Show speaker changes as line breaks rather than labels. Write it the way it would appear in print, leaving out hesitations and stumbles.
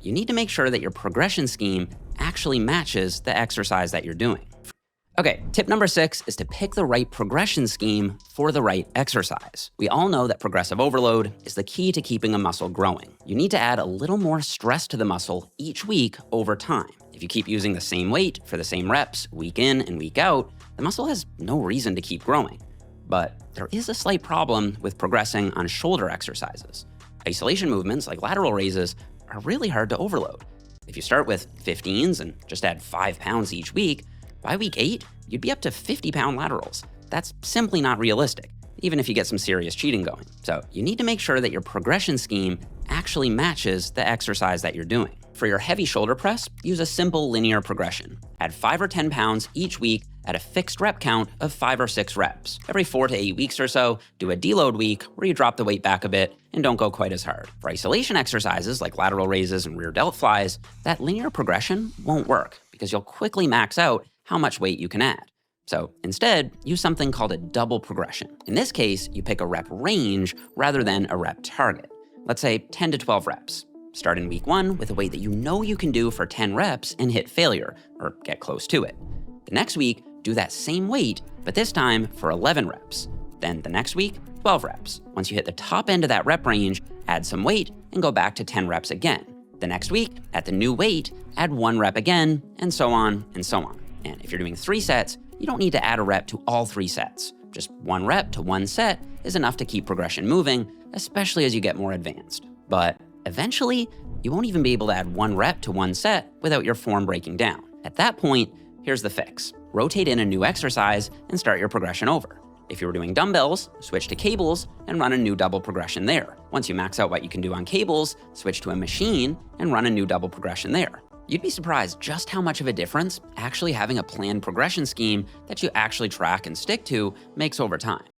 you need to make sure that your progression scheme actually matches the exercise that you're doing. Okay, tip number 6 is to pick the right progression scheme for the right exercise. We all know that progressive overload is the key to keeping a muscle growing. You need to add a little more stress to the muscle each week over time. If you keep using the same weight for the same reps week in and week out, the muscle has no reason to keep growing. But there is a slight problem with progressing on shoulder exercises. Isolation movements like lateral raises are really hard to overload. If you start with 15s and just add 5 pounds each week, by week 8, you'd be up to 50-pound laterals. That's simply not realistic, even if you get some serious cheating going. So you need to make sure that your progression scheme actually matches the exercise that you're doing. For your heavy shoulder press, use a simple linear progression. Add 5 or 10 pounds each week at a fixed rep count of 5 or 6 reps. Every 4 to 8 weeks or so, do a deload week where you drop the weight back a bit and don't go quite as hard. For isolation exercises like lateral raises and rear delt flies, that linear progression won't work because you'll quickly max out how much weight you can add. So instead, use something called a double progression. In this case, you pick a rep range rather than a rep target. Let's say 10 to 12 reps. Start in week 1 with a weight that you know you can do for 10 reps and hit failure, or get close to it. The next week, do that same weight, but this time for 11 reps. Then the next week, 12 reps. Once you hit the top end of that rep range, add some weight and go back to 10 reps again. The next week, at the new weight, add 1 rep again, and so on and so on. And if you're doing 3 sets, you don't need to add a rep to all 3 sets. Just 1 rep to 1 set is enough to keep progression moving, especially as you get more advanced. But eventually, you won't even be able to add 1 rep to 1 set without your form breaking down. At that point, here's the fix. Rotate in a new exercise and start your progression over. If you were doing dumbbells, switch to cables and run a new double progression there. Once you max out what you can do on cables, switch to a machine and run a new double progression there. You'd be surprised just how much of a difference actually having a planned progression scheme that you actually track and stick to makes over time.